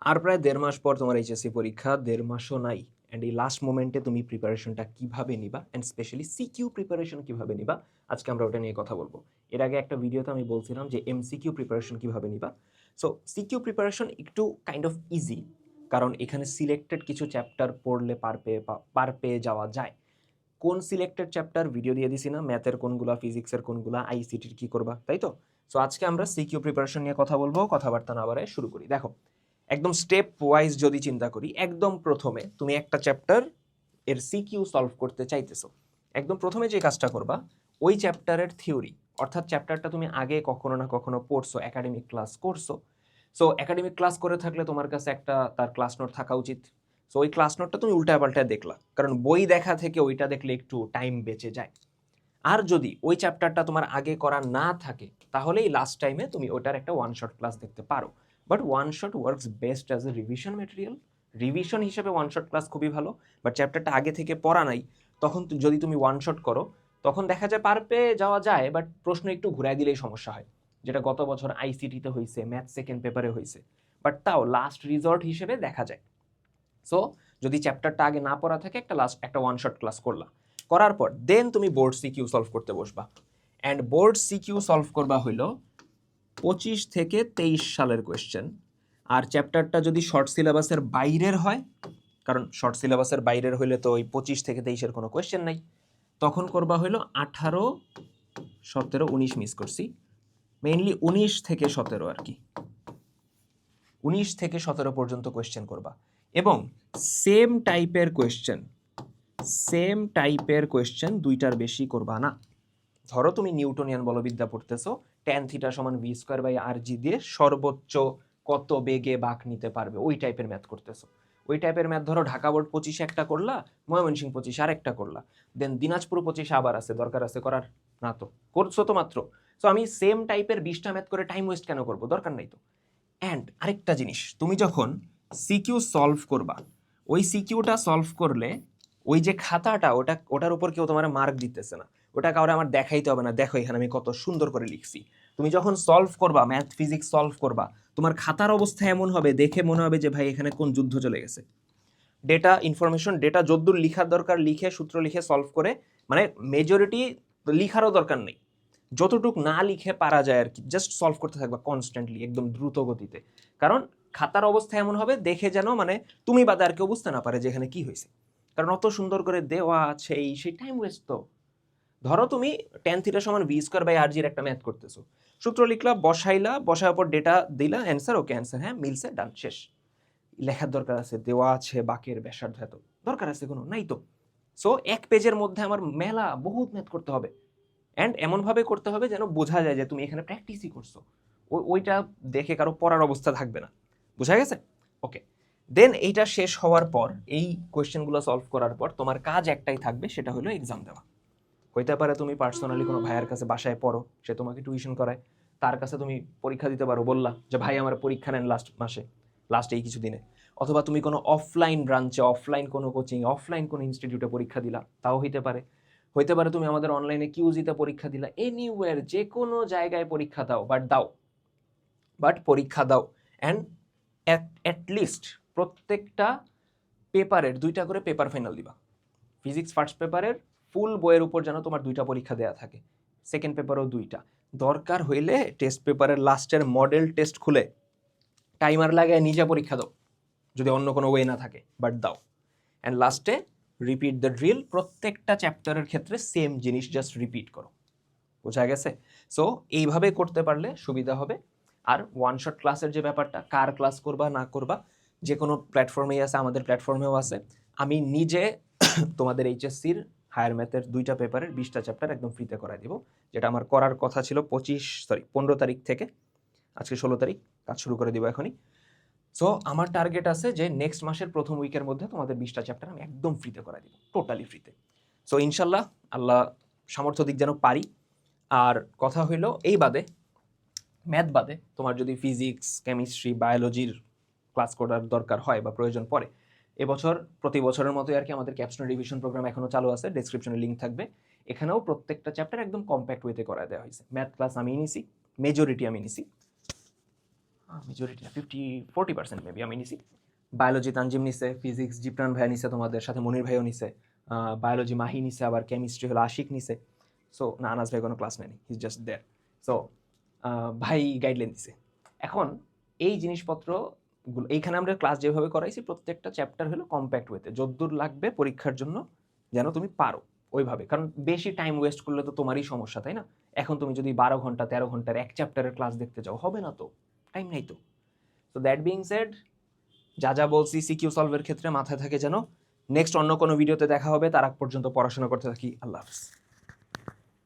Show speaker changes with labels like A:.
A: আর প্রায় 1.5 মাস পর তোমার এইচএসসি পরীক্ষা, 1.5 মাসও নাই। অ্যান্ড এই লাস্ট মোমেন্টে তুমি প্রিপারেশনটা কিভাবে নিবা, অ্যান্ড স্পেশালি সিকিউ প্রিপারেশন কিভাবে নিবা, আজকে আমরা ওটা নিয়ে কথা বলবো। এর আগে একটা ভিডিওতে আমি বলছিলাম যে এমসিকিউ প্রিপারেশন কিভাবে নিবা। সো সিকিউ প্রিপারেশন একটু কাইন্ড অফ ইজি, কারণ এখানে সিলেক্টেড কিছু চ্যাপ্টার পড়লে পার পেয়ে যাওয়া যায়। কোন সিলেক্টেড চ্যাপ্টার ভিডিও দিয়ে দিছি না, ম্যাথের কোনগুলা, ফিজিক্সের কোনগুলা, আইসিটির কি করবা, তাই তো? সো আজকে আমরা সিকিউ প্রিপারেশন নিয়ে কথা বলবো। কথাবার্তা না বাড়ায় শুরু করি। দেখো, একদম স্টেপ ওয়াইজ যদি চিন্তা করি, একদম প্রথমে তুমি একটা চ্যাপ্টার এর সিকিউ সলভ করতে চাইতেছো। একদম প্রথমে যে কাজটা করবা, ওই চ্যাপ্টারের থিওরি, অর্থাৎ চ্যাপ্টারটা তুমি আগে কখনো না কখনো পড়ছো, একাডেমিক ক্লাস করছো। সো একাডেমিক ক্লাস করে থাকলে তোমার কাছে একটা তার ক্লাস নোট থাকা উচিত। সো ওই ক্লাস নোটটা তুমি উল্টায় পাল্টায় দেখলা, কারণ বই দেখা থেকে ওইটা দেখলে একটু টাইম বেঁচে যায়। আর যদি ওই চ্যাপ্টারটা তোমার আগে করা না থাকে, তাহলেই লাস্ট টাইমে তুমি ওটার একটা ওয়ান শট ক্লাস দেখতে পারো। But one shot works best as a revision material. Revision হিসেবে ওয়ান শট ক্লাস খুবই ভালো। বাট চ্যাপ্টারটা আগে থেকে পড়া নাই, তখন যদি তুমি ওয়ান শট করো, তখন দেখা যায় পার পেয়ে যাওয়া যায়, বাট প্রশ্ন একটু ঘুরাই দিলেই সমস্যা হয়, যেটা গত বছর আইসিটিতে হয়েছে, ম্যাথ সেকেন্ড পেপারে হয়েছে। বাট তাও লাস্ট রিজর্ট হিসেবে দেখা যায়। সো যদি চ্যাপ্টারটা আগে না পড়া থাকে, একটা ওয়ান শট ক্লাস করলা, করার পর দেন তুমি বোর্ড সিকিউ সলভ করতে বসবা। অ্যান্ড বোর্ড সিকিউ সলভ করবা হইল 25 থেকে 23 সালের কোয়েশ্চেন। আর চ্যাপ্টারটা যদি শর্ট সিলেবাসের বাইরের হয়, কারণ শর্ট সিলেবাসের বাইরের হইলে তো ওই 25 থেকে 23-এর কোনো কোয়েশ্চেন নাই, তখন করবা হইল 18, 17, 19 মিস করছি, মেইনলি 19 থেকে 17 আর কি, 19 থেকে 17 পর্যন্ত কোয়েশ্চেন করবা। এবং সেম টাইপের কোয়েশ্চেন দুইটার বেশি করবা না। ধরো তুমি নিউটনিয়ান বলবিদ্যা পড়তেছো, tan থিটা সমান ভি স্কোয়ার বাই আর জি দিয়ে সর্বোচ্চ কত বেগে বাঁক নিতে পারবে, ওই টাইপের ম্যাথ করতেছো। ওই টাইপের ম্যাথ ধরো ঢাকা বোর্ড 25 একটা করলা, ময়মনসিংহ 25 আরেকটা করলা, দেন দিনাজপুর 25 আবার আছে, দরকার আছে করার? না তো, করছো তো মাত্র। সো আমি সেম টাইপের 20টা ম্যাথ করে টাইম ওয়েস্ট কেন করবো, দরকার নাই তো। অ্যান্ড আরেকটা জিনিস, তুমি যখন সিকিউ সলভ করবা, ওই সিকিউটা সলভ করলে ওই যে খাতাটা, ওটার উপর কেউ তোমার মার্ক দিতেছে না, ওটা কাউরে আমার দেখাইতে হবে না, দেখো এখানে আমি কত সুন্দর করে লিখছি। তুমি যখন সলভ করবা, ম্যাথ ফিজিক্স সলভ করবা, তোমার খাতার অবস্থা এমন হবে, দেখে মনে হবে যে ভাই এখানে কোন যুদ্ধ চলে গেছে। ডেটা ইনফরমেশন, ডেটা যদ্দূর লিখার দরকার লিখে, সূত্র লিখে সলভ করে, মানে মেজরিটি লিখারও দরকার নেই, যতটুক না লিখে পারা যায় আর কি, জাস্ট সলভ করতে থাকবা কনস্ট্যান্টলি, একদম দ্রুত গতিতে। কারণ খাতার অবস্থা এমন হবে, দেখে যেন মানে তুমি বাদে আর কেউ বুঝতে না পারে যে এখানে কি হয়েছে, কারণ অত সুন্দর করে দেওয়া আছে, সেই টাইম ওয়েস্ট তো। ধরো তুমি tan থিটা সমান ভি স্কোয়ার বাই আর জির একটা ম্যাথ করতেছো, সূত্র লিখলা, বসার পর ডেটা দিলা, অ্যান্সার, ওকে অ্যান্সার, হ্যাঁ মিলছে, ডান, শেষ। লেখার দরকার আছে, দেওয়া আছে বাকের ব্যাসার্ধ এত, দরকার আছে কোনো? নাই তো। সো এক পেজের মধ্যে আমার মেলা বহুত ম্যাথ করতে হবে, অ্যান্ড এমনভাবে করতে হবে যেন বোঝা যায় যে তুমি এখানে প্র্যাকটিসই করছো। ওইটা দেখে কারো পড়ার অবস্থা থাকবে না। বুঝা গেছে? ওকে। দেন এইটা শেষ হওয়ার পর, এই কোয়েশ্চেনগুলো সলভ করার পর তোমার কাজ একটাই থাকবে, সেটা হলো এক্সাম দেওয়া। হইতে পারে তুমি পার্সোনালি কোনো ভাইয়ের কাছে বাসায় পড়ো, সে তোমাকে টিউশন করায়, তার কাছে তুমি পরীক্ষা দিতে পারো, বললা যে ভাই আমার পরীক্ষা নেন লাস্ট এই কিছু দিনে। অথবা তুমি কোনো অফলাইন ব্রাঞ্চে, অফলাইন কোনো কোচিং, অফলাইন কোনো ইনস্টিটিউটে পরীক্ষা দিলা, তাও হইতে পারে তুমি আমাদের অনলাইনে কিউজিতে পরীক্ষা দিলা, এনিওয়্যার, যে কোনো জায়গায় পরীক্ষা দাও, বাট পরীক্ষা দাও। অ্যান্ড অ্যাটলিস্ট প্রত্যেকটা পেপারের 2টা করে পেপার ফাইনাল দিবা। ফিজিক্স ফার্স্ট পেপারের ফুল বইয়ের উপর যেন তোমার 2টা পরীক্ষা দেওয়া থাকে, সেকেন্ড পেপারও 2টা। দরকার হইলে টেস্ট পেপারের লাস্টের মডেল টেস্ট খুলে টাইমার লাগায় নিজে পরীক্ষা দাও, যদি অন্য কোনো ওয়ে না থাকে, বাট দাও। অ্যান্ড লাস্টে রিপিট দ্য ড্রিল, প্রত্যেকটা চ্যাপ্টারের ক্ষেত্রে সেম জিনিস জাস্ট রিপিট করো। বোঝা গেছে? সো এইভাবে করতে পারলে সুবিধা হবে। আর ওয়ান শট ক্লাসের যে ব্যাপারটা, কার ক্লাস করবা না করবা, যে কোনো প্ল্যাটফর্মেই আছে, আমাদের প্ল্যাটফর্মেও আছে। আমি নিজে তোমাদের এইচএসসির হায়ার ম্যাথের 2টা পেপারের 20টা চ্যাপ্টার একদম ফ্রিতে করাই দিব, যেটা আমার করার কথা ছিল 15 তারিখ থেকে, আজকে 16 তারিখ, কাজ শুরু করে দিব এখনই। সো আমার টার্গেট আছে যে নেক্সট মাসের প্রথম উইকের মধ্যে তোমাদের 20টা চ্যাপ্টার আমি একদম ফ্রিতে করাই দিব, টোটালি ফ্রিতে। সো ইনশাল্লাহ, আল্লাহ সামর্থ্য দিক যেন পারি। আর কথা হইলো, এই বাদে, ম্যাথ বাদে, তোমার যদি ফিজিক্স, কেমিস্ট্রি, বায়োলজির ক্লাস করার দরকার হয় বা প্রয়োজন পড়ে, এবছর প্রতি বছরের মতোই আর কি আমাদের ক্যাপস্টোন রিভিশন প্রোগ্রাম এখনও চালু আছে, ডেসক্রিপশনে লিঙ্ক থাকবে। এখানেও প্রত্যেকটা চ্যাপ্টার একদম কম্প্যাক্ট ওয়েতে করা দেওয়া হয়েছে। ম্যাথ ক্লাস আমি নিছি, মেজরিটি আমি নিছি। মেজরিটি 40% মেবি আমি নিছি। বায়োলজি তানজিম নিছে, ফিজিক্স জিপ্রান ভাইয়া নিছে, তোমাদের সাথে মনির ভাইও নিছে, বায়োলজি মাহি নিছে, আবার কেমিস্ট্রি হলো আশিক নিছে। সো না, আনাস ভাই কোনো ক্লাস নেয়নি, he is just there. So ভাই গাইডলাইন দিছে। এখন এই জিনিসপত্র এইখানে আমরা ক্লাস যেভাবে করাইছি প্রত্যেকটা চ্যাপ্টার হলো কম্প্যাক্ট ওয়েতে, যদ্দূর লাগবে পরীক্ষার জন্য যেন তুমি পারো ওইভাবে। কারণ বেশি টাইম ওয়েস্ট করলে তো তোমারই সমস্যা, তাই না? এখন তুমি যদি 12 ঘন্টা 13 ঘন্টার এক চ্যাপ্টারের ক্লাস দেখতে যাও, হবে না তো, টাইম নাই তো। সো দ্যাট বিং সেড, যা যা বলছি সিকিউ সলভের ক্ষেত্রে মাথায় থাকে যেন। নেক্সট অন্য কোনো ভিডিওতে দেখা হবে, তার আগ পর্যন্ত পড়াশোনা করতে থাকি। আল্লাহ হাফিজ।